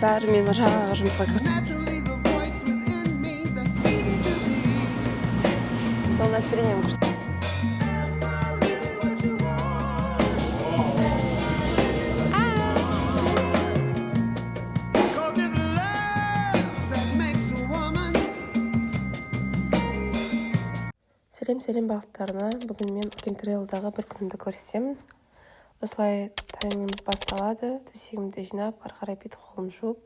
достар, мен жаңағы жұмысқа сол настроением күшті. Сәлем бақыттарына. Бүгін мен Кентрелдағы бір күнімді көрсетемін. Осылай таңымыз басталады. Төсегімді жинап, ары қарай бет қолым жуып,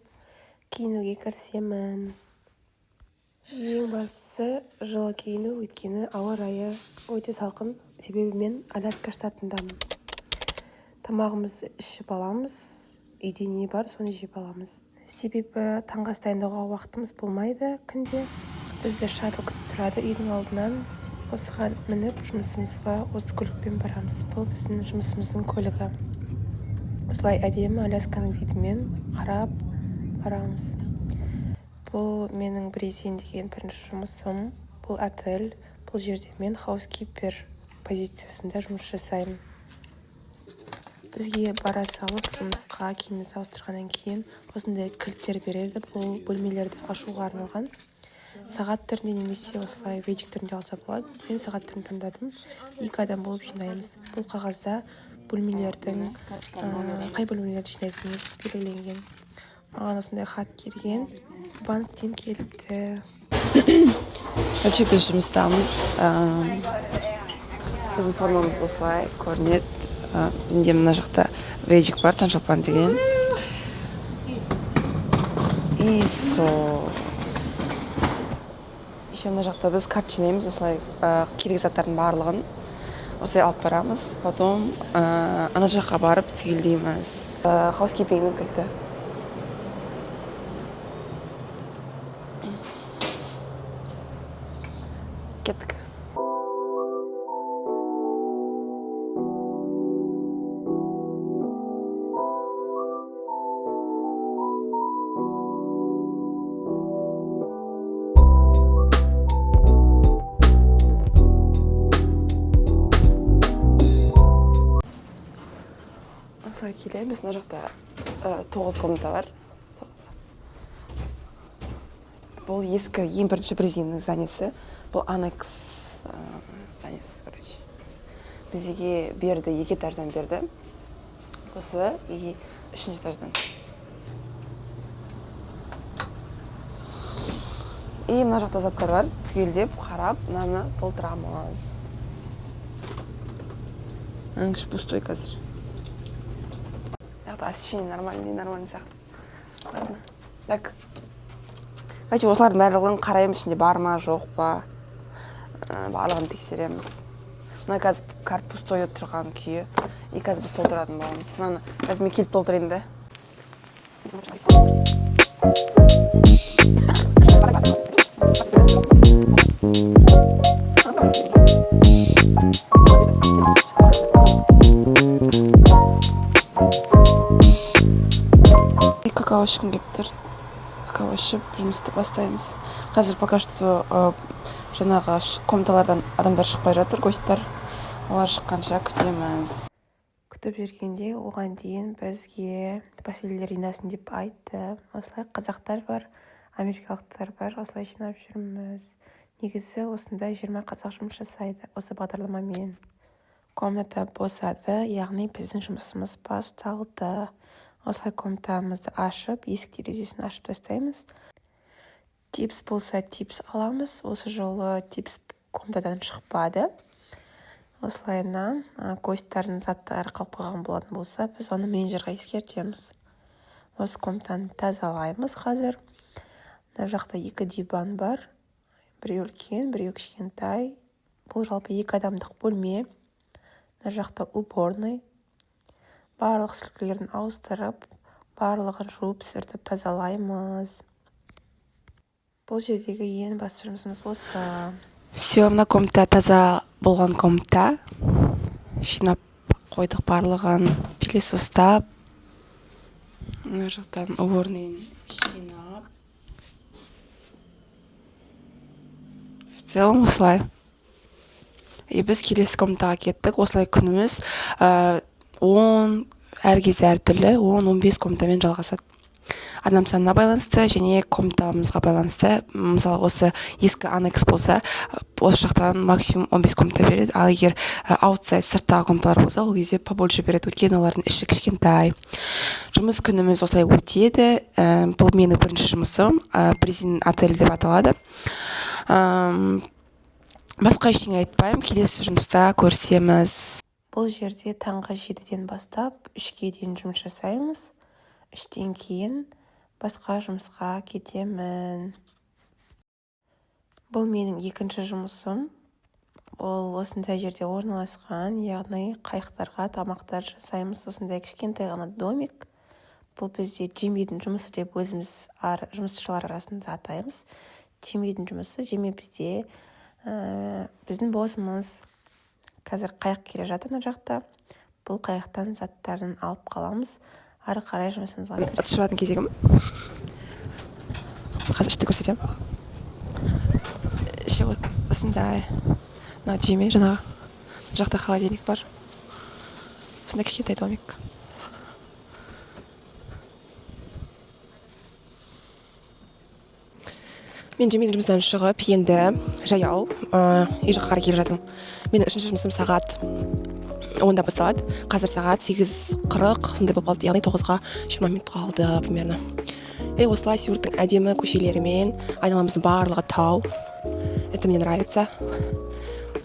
киінуге кірісемін. Ең бастысы жылы киіну, өйткені ауа райы өте салқын. Себебі мен Аляска штатындамын. Тамағымызды ішіп аламыз. Үйде не бар, соны жеп аламыз. Себебі таңғы ас дайындауға уақытымыз болмайды күнде. Бізді шаттл күтіп тұрады үйдің алдынан. Осыған мініп жұмысымызға осы көлікпен барамыз. Бұл біздің жұмысымыздың көлігі. Осылай әдемі Алясканың видімен қарап барамыз. Бұл менің Брезин деген бірінші жұмысым. Бұл отель. Бұл жерде мен хаускипер позициясында жұмыс жасаймын. Бізге бара салып жұмысқа киімімізді ауыстырғаннан кейін осындай кілттер береді. Бұл бөлмелерді ашуға арналған. Сағат түрінде немесе осылай вейджик түрінде алса болады. Мен сағат түрін таңдадым. 2 адам болып жинаймыз. Бұл қағазда бөлмелердің қай бөлмелерді жинайтынымыз белгіленген. Маған осындай хат келген. Банктен келіпті. Біз жұмыстамыз. Біздің формамыз осылай көрінеді. Менде мына жақта вейджик бар, Таншолпан деген. И еще мына жақта біз карт жинаймыз, осылай керек заттардың барлығын осылай алып барамыз. Потом ана жаққа барып түгелдейміз. Хаускипингнің кілті. Кеттік. Осылай келеміз. Мына жақта 9 комната бар. Бұл ескі ең бірінші Брезиннің зданиесі. Бұл анекс зданиесі, короче. Бізге берді, 2 этаждан берді. Осы и 3 этаждан. И мына жақта заттар бар. Түгелдеп, қарап, мынаны толтырамыз. Аңғыш пустой қазір. Освещение нормальный сияқты. Ладно. Так. Осылардың барлығын қараймыз, ішінде бар ма, жоқ па. Барлығын тексереміз. Мына қазір карт пустой тұрған күйі. И қазір біз толтыратын боламыз. Мынаны қазір мен келіп толтырайын да. Какао ішкім келіп тұр. Какао ішіп жұмысты бастаймыз. Қазір пока что жаңағы комнаталардан адамдар шықпай жатыр, гостьтар. Олар шыққанша күтеміз. Күтіп жүргенде оған дейін бізге поселилер жинасын деп айтты. Осылай қазақтар бар, америкалықтар бар. Осылай жинап жүрміз. Негізі осында 20 қазақ жұмыс жасайды осы бағдарламамен. Комната босады, яғни біздің жұмысымыз басталды. Осылай комнатамызды ашып, есік терезесін ашып тастаймыз. Типс болса типс аламыз. Осы жолы типс комнатадан шықпады. Осылайынан гостьтардың заттары қалып қойған болатын болса, біз оны менеджерға ескертеміз. Осы комнатаны тазалаймыз қазір. Мына жақта 2 диван бар. Біреу үлкен, біреу кішкентай. Бұл жалпы 2 адамдық бөлме. Мына жақта уборный. Барлық сүлгілерін ауыстырып, барлығын жуып, сүртіп тазалаймыз. Бұл жердегі ең басты жұмысымыз осы. Все, мына комната таза болған комната. Жинап қойдық барлығын, пилесостап. Мына жақтан уборныйын жинап. В целом осылай. И біз келесі комнатаға кеттік. Осылай күніміз 10 әр кезде әртүрлі 10-15 комнатамен жалғасады. адам санына байланысты және комнатамызға байланысты. Мысалы осы ескі аннекс болса, осы жақтан максимум 15 комната береді, ал егер аутсайд сырттағы комнаталар болса, ол кезде побольше береді, өйткені олардың іші кішкентай. Жұмыс күніміз осылай өтеді. Бұл менің бірінші жұмысым, президент отель деп аталады. Басқа ештеңе айтпаймын, келесі жұмыста көрсеміз. Бұл жерде таңғы 7-ден бастап 3-ге дейін жұмыс жасаймыз. 3-тен кейін басқа жұмысқа кетемін. Бұл менің екінші жұмысым. Ол осындай жерде орналасқан, яғни қайықтарға тамақтар жасаймыз. Осындай кішкентай ғана домик. Бұл бізде Джиммидің жұмысы деп өзіміз жұмысшылар арасында атаймыз. Джиммидің жұмысы, Джимми бізде біздің босымыз. Қазір қайық келе жатыр мына жақта. Бұл қайықтан заттарын алып қаламыз. Ары қарай жұмысымызға кірісеміз. Атышыватын кезегім. Қазір ішті көрсетемін. Іші осындай. Мына Джимми жаңағы жақта холодильник бар. Осындай кішкентай домик. Мен Джиммидің жұмыстан шығып, енді жаяу үй жаққа қарай келе жатырмын. Менің үшінші жұмысым сағат 10-да басталады. Қазір сағат 8:40 сондай болып қалды, яғни 9-ға 20 минут қалды примерно. Осылай Сеулдың әдемі көшелерімен, айналамыздың барлығы тау. Это мне нравится.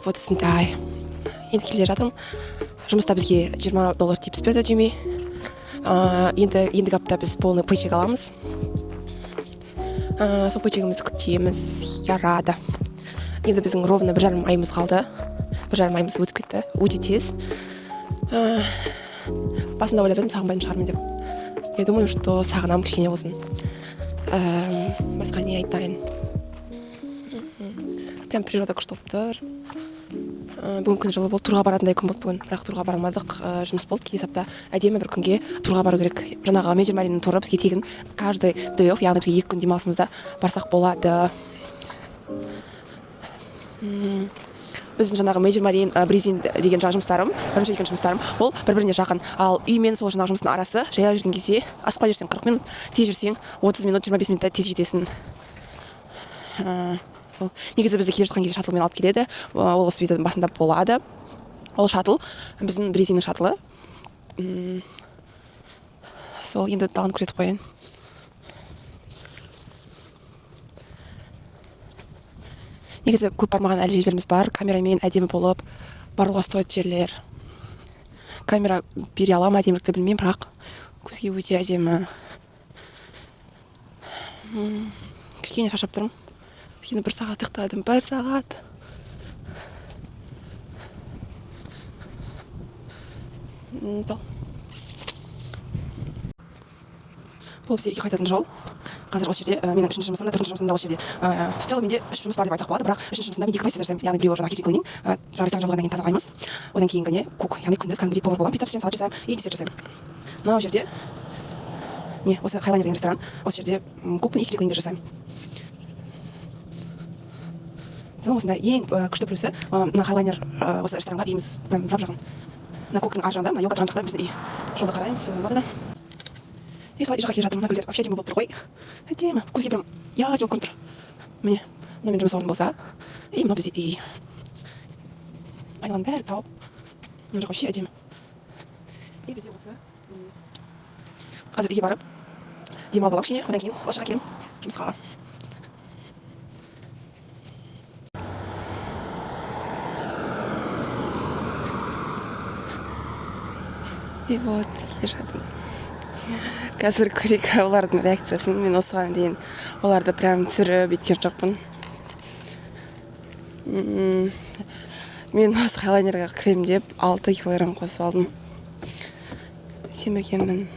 Вот осындай. Енді келе жатырмын. Жұмыста бізге $20 типс берді Джимми. Ендігі апта біз полный пейчек аламыз. Сол пейчегімізді күтеміз. Я рада. Енді біздің ровно 1,5 айымыз қалды. 1,5 айымыз өтіп кетті. Өте тез. Басында ойлап едім, сағынбайтын шығармын деп. Я думаю, что сағынам кішкене болсын. Басқа не айтайын. Прям природа күшті болып тұр. Бүгін күн жылы болды, турға баратындай күн болды бүгін. Бірақ турға бара алмадық, жұмыс болды. Келесі апта әдемі бір күнге турға бару керек. Жаңағы Major Marine'ның туры бізге тегін каждый day off, яғни бізге 2 күн демалысымызда барсақ болады. Біздің жаңағы Major Marine Breezing деген жаңа жұмыстарым, бірінші екінші жұмыстарым, ол бір-біріне жақын. Ал үй мен сол жаңағы жұмыстың арасы жаяу жүрген кезде, асықпай жүрсең 40 минут, тез жүрсең 30 минут, 25 минутта тез жетесің. Сол негізі бізді келе жатқан кезде шаттлмен алып келеді. Ол осы видеоның басында болады. Ол шаттл біздің Breezingның шаттлы. Сол енді даланы көрсетіп қояйын. Негізі көп бармаған әлі жерлеріміз бар. Камерамен әдемі болып, баруға стоит жерлер. Камера бере алам әдемілікті білмеймін, бірақ көзге өте әдемі. Кішкене шаршап тұрмын. Кішкене 1 сағат ұйықтадым, 1 сағат. Сол. Бұл бізде 2 қайтатын жол. Қазір осы жерде менің 3-ші жұмысым да 4-ші жұмысым да осы жерде. В целом менде 3 жұмыс бар деп айтсақ болады, бірақ 3-ші жұмысымда мен 2 позиция жасаймын. Яғни біреуі жаңағы kitchen cleaning, ресторан жабылғаннан кейін тазалаймыз. Одан кейінгіне кук, яғни күндіз кәдімгідей повар боламын, пицца пісіремін, салат жасаймын и десерт жасаймын. Мына жерде осы Highliner деген ресторан, осы жерде кук пен kitchen cleaning жасаймын. В целом осындай ең күшті плюсы мына Highliner осы ресторанға үйіміз прям жап-жақын. Мына куктың ар жағында, мына елка тұрған жақта біздің үй. Жолда қараймыз, бар да. Солай үй жаққа келе жатырмын, мына гүлдер вообще әдемі болып тұр ғой. Әдемі, көзге прям яғ келіп көрініп тұр. Міне, мына мен жұмыс орным болса, мына бізде үй. Айналаның бәрі тау. Мына жақ вообще әдемі. Бізде осы. Қазір үйге барып, демалып аламын кішкене, одан кейін осы жаққа келемін жұмысқа. И вот, келе жатырмын. Қазір көрейік олардың реакциясын. Мен осыған дейін оларды прям түсіріп еткен жоқпын. Мен осы Highlaner'ға кірем деп 6 килограмм қосып алдым. Семіргенмін.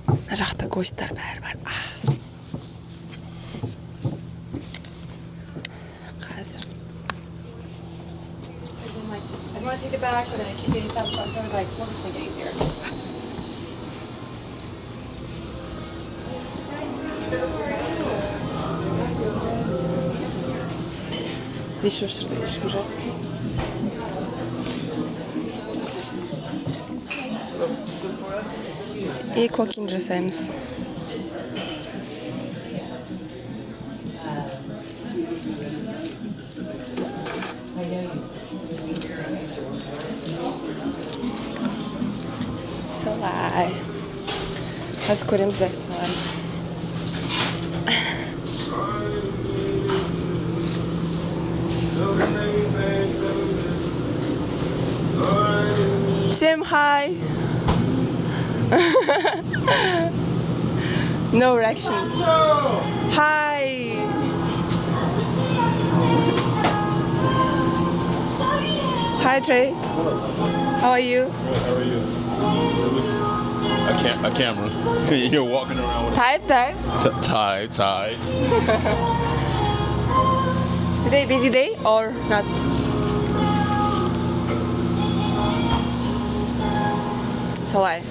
Мына жақта гостьтар бәрі бар. Қазір. I want to take it back, but then I keep getting stuff. So I was like, we'll just make it easier. Dishwasher'da işim жоқ. И клокинг жасаймыз. Солай. Қазір көреміз акцияларын. Всем хай. No reaction. Hi. Hi Trey. How are you? How are you? A camera. You're walking around with Type. a tie. Today busy day or not? Солай.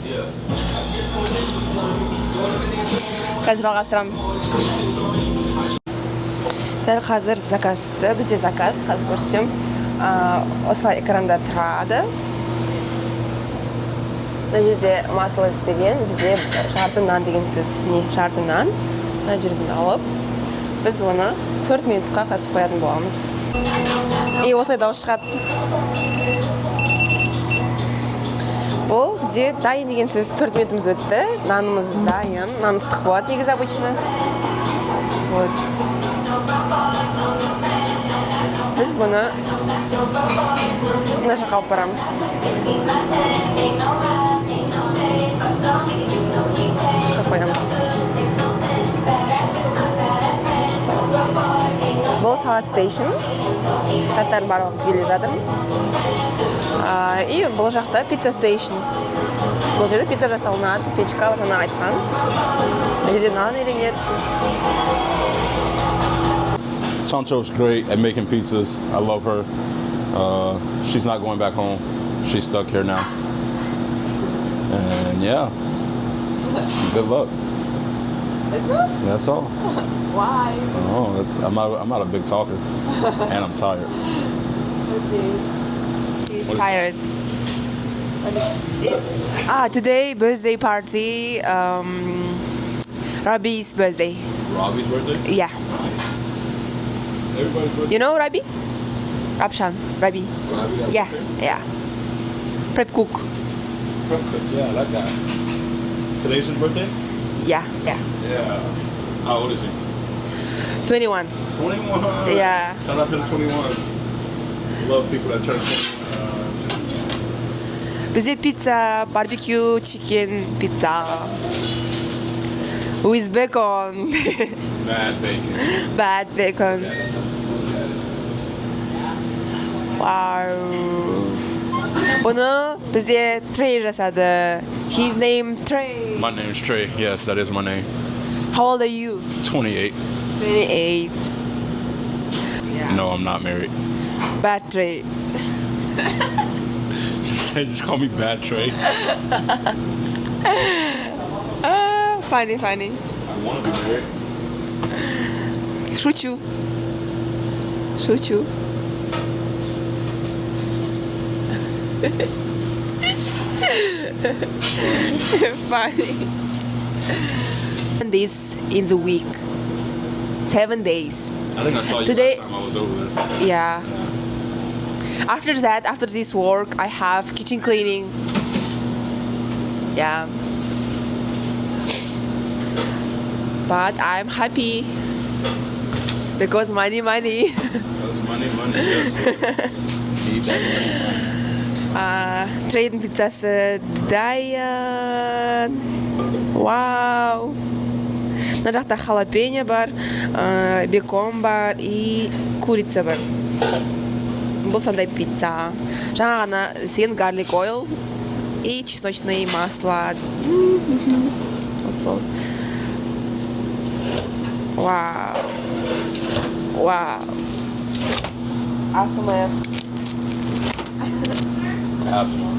Қазір жалғастырамын. Дәл қазір заказ түсті. Бізде заказ, қазір көрсетем. Осылай экранда тұрады. Мына жерде масло істеген, бізде жарды нан деген сөз. Не, жарды нан. Мына жерден алып, біз оны 4 минутқа қасып қоятын боламыз. И осылай дауыс шығады. Бұл бізде дайын деген сөз 4 минутымыз өтті. Нанымыз дайын. Нан ыстық болады негізі обычно. Вот. Біз бұны мына жаққа алып барамыз. Жаққа қоямыз. Бұл салат стейшн. Заттардың барлығы келе жатыр. И бұл жақта пицца стейшн. Бұл жерде пицца жасалынады, печка жаңа айтқан. Бұл жерде нан иленеді. Chancho's great at making pizzas. I love her. She's not going back home. She's stuck here now. And yeah, good luck. That's all. Why? Oh, I'm not a big talker, and I'm tired. He's tired. Today birthday party. Rabi's birthday. Robbie's birthday? Yeah. Everybody's birthday? You know Rabi? Rabshan. Rabi. Robbie got Yeah. Prep cook. Yeah, that guy. Today's his birthday? Yeah. Yeah. How old is he? 21. 21. Yeah. Shout out to the 21s. Love people that turn 21. Bizde pizza, barbecue, chicken pizza. With bacon. Mad bacon. Bad bacon. Wow. Bunu bizde Trey жасады. His name Trey. My name's Trey. Yes, that is my name. How old are you? 28. 28. No, I'm not married. Bad Trey. Just call me Bad Trey. Funny. I want to be married. Шучу. Funny. This in the week. 7 days. I think I saw you Today- last time I was over there. Yeah. After that, after this work, I have kitchen cleaning. Yeah. But I'm happy because money. That's money, yes. Need that money. Трейдинг пиццасы дайын. Вау. Мына жақта халапеньо бар, бекон бар и курица бар. Бұл сондай пицца. Жаңа ғана істеген гарлик ойл и чесночное масло. Сол. Вау. ASMR. Asthma.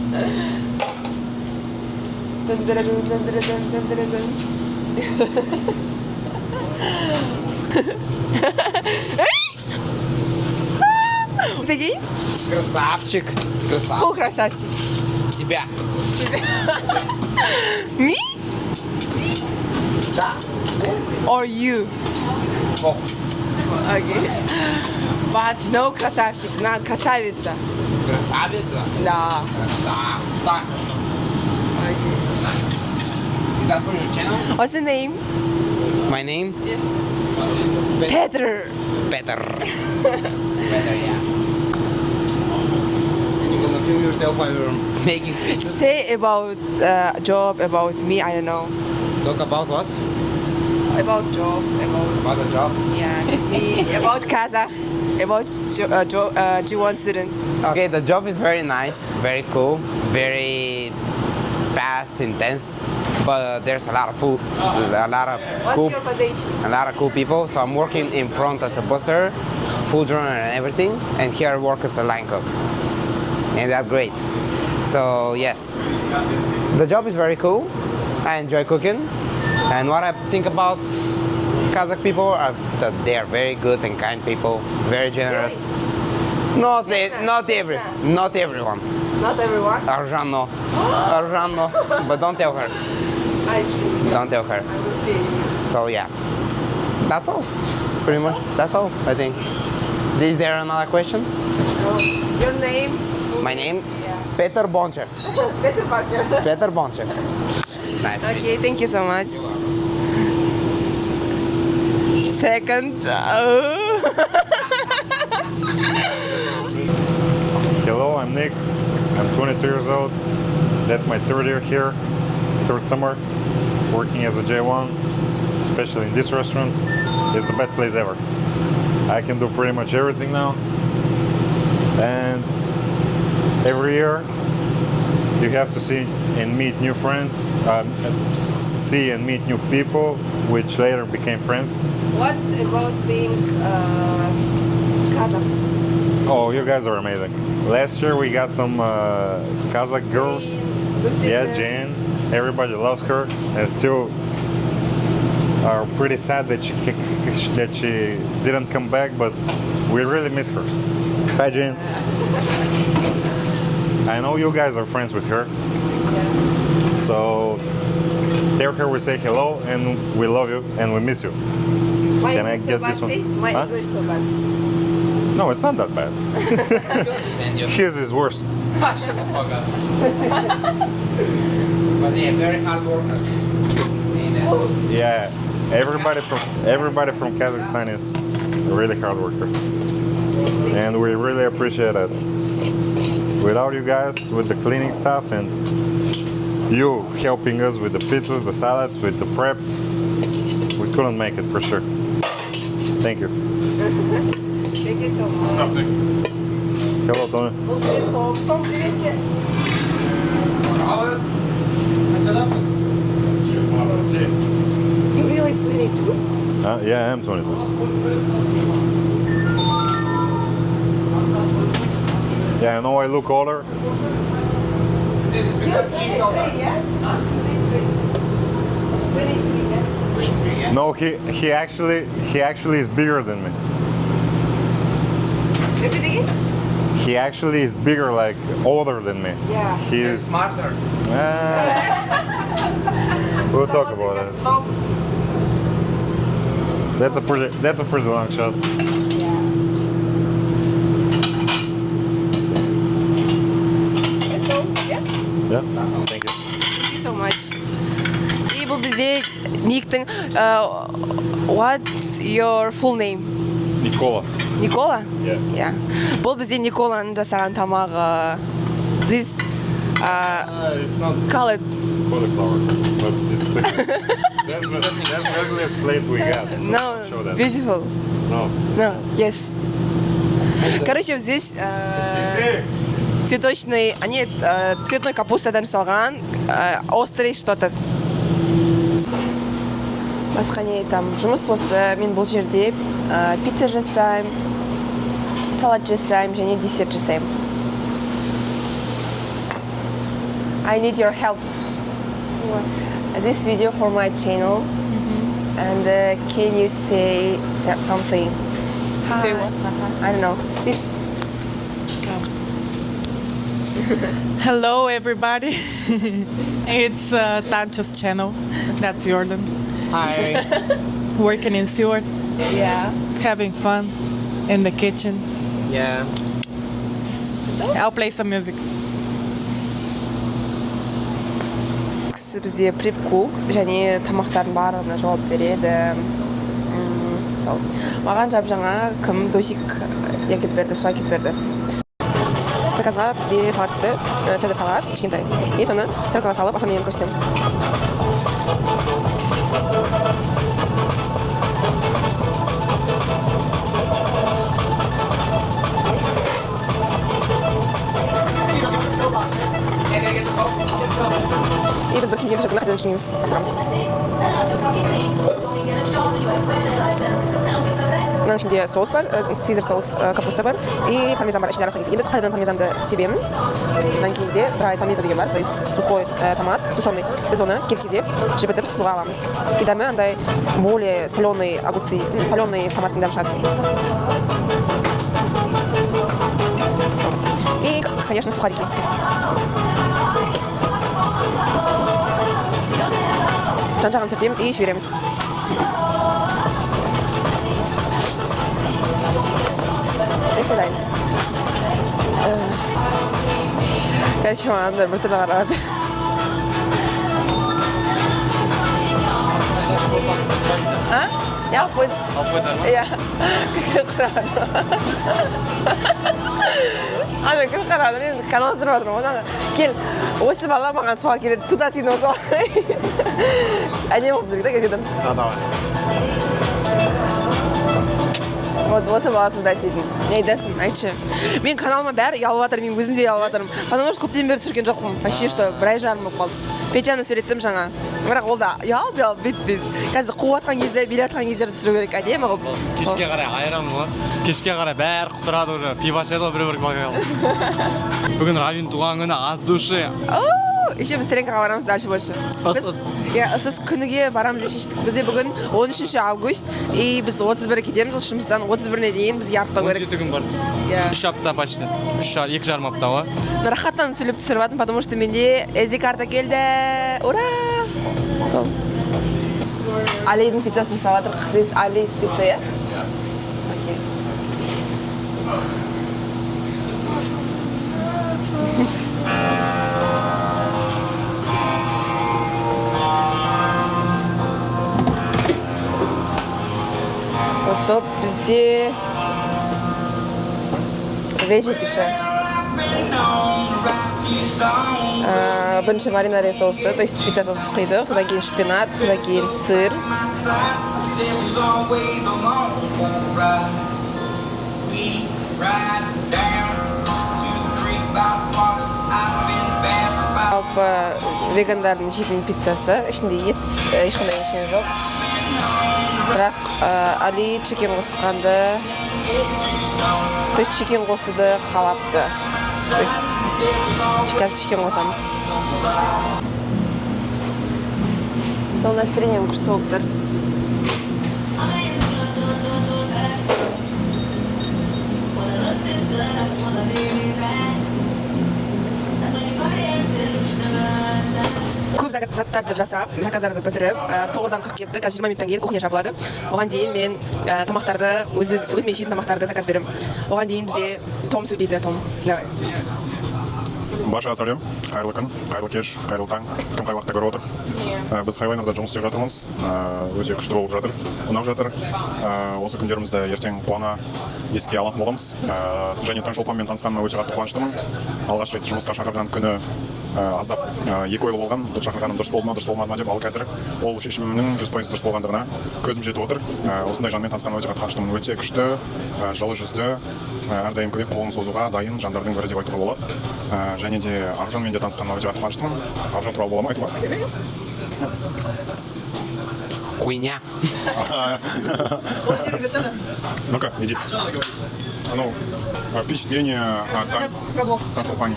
Прикинь? Красавчик. О, красавчик. Тебя. Me? Or you? Both. Okay. But no красавчик, на красавица. Красавица? Да. Да. Так. Nice. Is that for your channel? What's the name? My name? Peter. Peter. Peter, yeah. And you're gonna film yourself while you're making pizza? Say about job, about me, I don't know. Talk about what? About job, About the job? me, about Kazakh, about G1 student. Okay, the job is very nice, very cool, very fast, intense, but there's a lot of food, a lot of cool, position? a lot of cool people. So I'm working in front as a busser, food runner and everything, and here I work as a line cook, and that's great. So yes, the job is very cool. I enjoy cooking, and what I think about Kazakh people are that they are very good and kind people, very generous. Not everyone. Not everyone. Arjan no. Arjan no. But don't tell her. I see. Don't tell her. I will see. So yeah. That's all. Pretty much. That's all, I think. Is there another question? Your name? My name? Peter Bonchev. Peter Parker. Peter Bonchev. Nice to meet you. Okay, thank you so much. Second. Hello, I'm Nick. I'm 22 years old. That's my third year here, third summer, working as a J1, especially in this restaurant. It's the best place ever. I can do pretty much everything now. And every year you have to see and meet new friends, see and meet new people, which later became friends. What about being Kazakh? Oh, you guys are amazing. Last year we got some Kazakh girls. Yeah, Jane. Everybody loves her, and still are pretty sad that she didn't come back. But we really miss her. Hi, Jane. I know you guys are friends with her, so tell her we say hello and we love you and we miss you. Can I get this one? My Huh? English so bad. No, it's not that bad. And you. His is worse. Shut the fuck up. But they are very hard workers. And, Yeah, everybody from Kazakhstan is a really hard worker, and we really appreciate it. Without you guys with the cleaning stuff and you helping us with the pizzas, the salads, with the prep, we couldn't make it for sure. Thank you. Thank you so much. Hello, Tony. Том, привет. You really 22? Yeah, I am 22. Yeah, I know I look older. this is because he's older. Yeah? 23, yeah? 23, yeah? No, he actually is bigger than me. Repeat again? He actually is bigger, like older than me. Yeah. He And is. smarter. We'll talk about that. Tom. That's a pretty long shot. Yeah. Thank you. Thank you so much. И бұл бізде Никтің, what's your full name? Nicola. Никола? Yeah. Yeah. Бұл бізде Николаның жасаған тамағы. This It's not call it. cauliflower, but it's. That's the ugliest plate we got. So No, show that. beautiful. No. No, yes. Короче, здесь цветочный, нет, цветной капустадан жасалған, острый что-то. Басқа не айтам, жұмыс осы, мен бұл жерде пицца жасаймын, салат жасаймын және десерт жасаймын. I need your help. This video for my channel. And can you say something? Say what? I don't know. This. Hello, everybody. It's Tancho's channel. That's Jordan. Hi. Working in Seward, Yeah. having fun in the kitchen. Yeah. I'll play some music. Кісі бізде преп-кук және тамақтардың барлығына жауап береді. Мысалы, маған жап-жаңа кім досик әкеп берді, су әкеп берді. Заказға бізде салат түсті, цеда салат, кішкентай. И соны тарелкаға салып, оформлениені көрсетемін. И біз бір киіміз жоқ, нақден киіміз тапсырамыз. Мынаның ішінде соус бар, сизер соус, капуста бар, и пармезан бар, ішінде арасында. Енді қайдан пармезанды себемін. Мынаның кейінде драй томато деген бар, то есть сухой томат, сушеный. Біз оны келкезе жібітіп суға аламыз. И дәмі андай более соленый огурцы, соленый томаттың дәмі шығады. И, конечно, сухарики. Жан-жағын сүртеміз и жібереміз. И все дайын. Короче, маған бір түрлі қарап отыр. А? Я алып қойдым. Алып қойдың? Иә. Ана күн қарадым, мен канал түсіріп отырмын. Онан кел, осы бала маған суға келеді, суда сені осы. Әдемі болып жүрді, кетедім. Вот осы бала суда сетін. Не айтасың, айтшы. Мен каналыма бәрі ұялып жатыр, мен өзім де ұялып жатырмын. Потому что көптен бері түсірген жоқпын. Почти что бір ай жарым болып қалды. Петяны суреттім жаңа. Бірақ ол да ұялып, бет-бет. Қазір қуып жатқан кезде, билеп жатқан кездерді түсіру керек, әдемі қылып. Кешке қарай айран ғой. Кешке қарай бәрі құтырады уже. Пиво ішеді ғой бір-бір бокал. Бүгін Равин туған күні от души. Еще біз тренкаға барамыз дальше больше. Ысыз күніге барамыз деп шештік. Бізде бүгін 13 август, и біз 31-і кетеміз, жұмыстан 31-не дейін бізге арықтау керек. 17 күн бар. 3 апта почти. 2 жарым апта ғой. Рахаттан сөйлеп түсіріп жатырмын, потому что менде SD карта келді. Ура! Сол. Алидің пиццасын жасап жатыр. This Ali's pizza, иә? Окей. Сол бізде веджи пицца. Бірінші маринари соусты, то есть пицца соусты құйдық, содан кейін шпинат, содан кейін сыр. Жалпы вегандардың жейтін пиццасы, ішінде ет ешқандай ештеңе жоқ. Бірақ Али чикен қосқанды, то есть чикен қосуды қалапты. То есть қазір чикен қосамыз. Сол настроением күшті болып тұр. Көп заттарды жасап, заказдарды бітіріп, 9-дан қырып кетті, қазір 20 минуттан кейін кухня жабылады. Оған дейін мен тамақтарды, өзіме жейтін тамақтарды заказ берем. Оған дейін бізде Том сөйлейді, Том. Давай. Баршаға сәлем, қайырлы күн, қайырлы кеш, қайырлы таң, кім қай уақытта көріп отыр. Біз Хайлайнерда жұмыс істеп жатырмыз, өте күшті болып жатыр, ұнап жатыр. Осы күндерімізді ертең қуана еске алатын боламыз. Және Таңшолпанмен танысқаныма өте қатты қуаныштымын. Алғаш рет жұмысқа шақырған күні аздап екі ойлы болған, бұл шақырғаным дұрыс болды ма, дұрыс болмады ма деп, ал қазір ол шешімімнің 100% дұрыс болғандығына көзім жетіп отыр. Осындай жанмен танысқаныма өте қатты қуаныштымын. Өте күшті, жылы жүзді, әрдайым көмек қолын созуға дайын жандардың бірі деп айтуға болады. Және де Аружанмен де танысқаныма өте қатты қуаныштымын. Аружан туралы бола ма айтуға? Хуйня. Ну-ка, иди. Ну, впечатление от Таңшолпани.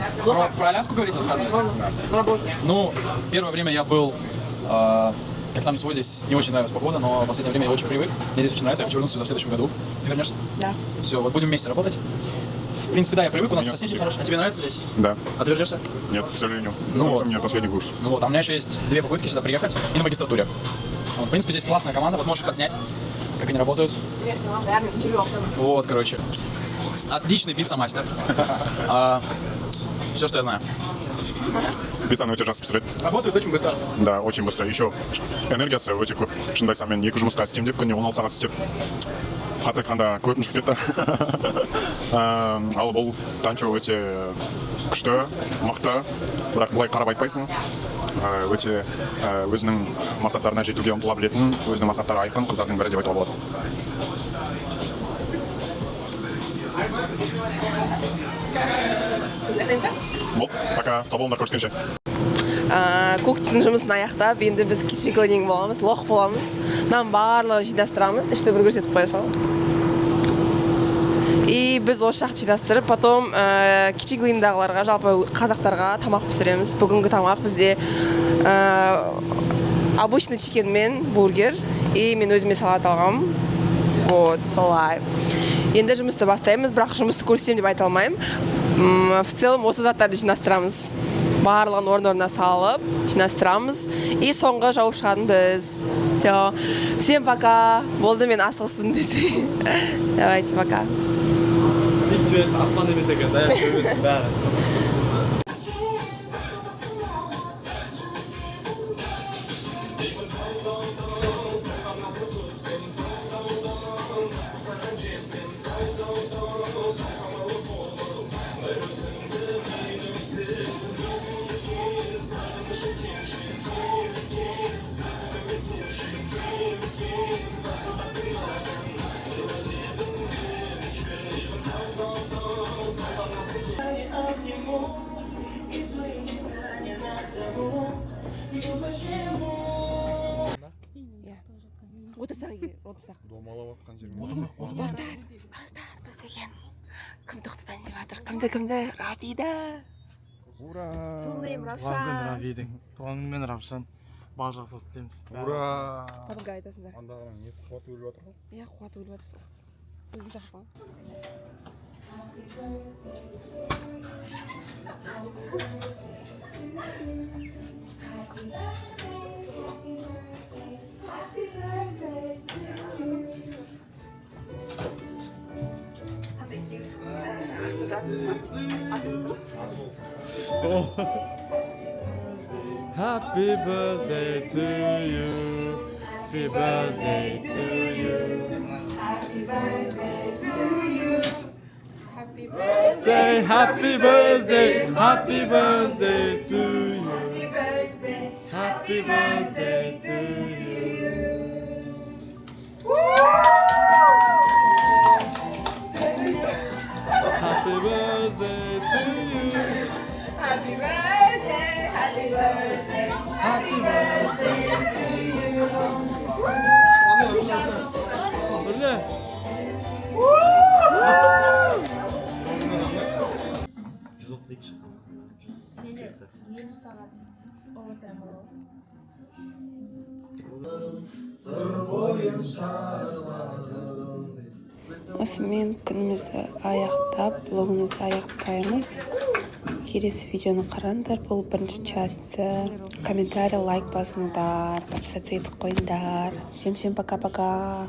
Про Аляску говорите, рассказывать? Ну, первое время я был, как сам не свой, здесь не очень нравилась погода, но в последнее время я очень привык. Мне здесь очень нравится, я хочу вернуться сюда в следующем году. Ты вернешься? Да. Все, вот будем вместе работать. В принципе, да, я привык, у нас соседи хорошие. А тебе нравится здесь? Да. А ты вернешься? Нет, к сожалению. Ну Потому вот. что у меня последний курс. Ну вот, а у меня еще есть 2 попытки сюда приехать и на магистратуре. Вот, в принципе, здесь классная команда, вот можешь их отснять, как они работают. Вот, короче. Отличный пицца-мастер. Все, что я знаю. Пицца өте жақсы пісіреді. Работают очень быстро. Да, очень быстро. Еще энергиясы өте көп. Шынымды айтсам, мен 2 жұмысқа істеймін деп, күніне 16 сағат істеп. Қатты айтқанда көп жұмыс кетті. Ал бұл танчо өте күшті, мықты, бірақ бұлай қарап айтпайсың. Өте өзінің мақсаттарына жетуге ұмтыла білетін, өзінің мақсаттары айқын қыздардың бірі деп айтуға болады. Бол, пока, сау болыңдар, көріскенше. Көктің жұмысын аяқтап, енді біз kitchen cleaning боламыз, лох боламыз. Нам барлығын жинастырамыз, ішті бір көрсетіп қоя салып. И біз осы жақты жинастырып, потом kitchen cleaningдағыларға, жалпы қазақтарға тамақ пісіреміз. Бүгінгі тамақ бізде обычный чикен мен бургер, и мен өзіме салат алғам. Вот, солай. Енді жұмысты бастаймыз, бірақ жұмысты көрсетем деп айта алмаймын. В целом осы заттарды жинастырамыз. Барлығын орын-орнына салып, жинастырамыз. И соңғы жауып шығатын біз. Все. Всем пока. Болды, мен асығыспын десе. Давайте, пока. Ничего, аспан емес екен, да, көрмесін бәрі. Отырсақ. Домалап атқан жермен. Достар, біз деген кімді құттықтайын деп жатыр? Кімді? Равида. Ура! Туған күн Равидің. Туған күн мен Равшан. Бал жақсылық тілейміз. Ура! Потом айтасыңдар. Андағының несі қуаты өліп жатыр ғой? Иә, қуаты өліп жатыр. Өзім жақсылық. Happy birthday to you. Happy birthday to you. Happy birthday to you. Happy birthday. Happy birthday. Happy birthday to you. Happy birthday to you. Happy birthday to you. Happy birthday, happy birthday, happy birthday to you. Осымен күнімізді аяқтап, блогымызды аяқтаймыз. Келесі видеоны қараңдар, бұл бірінші часті. Комментарий, лайк басыңдар, подписаться етіп қойыңдар. Всем пока-пока.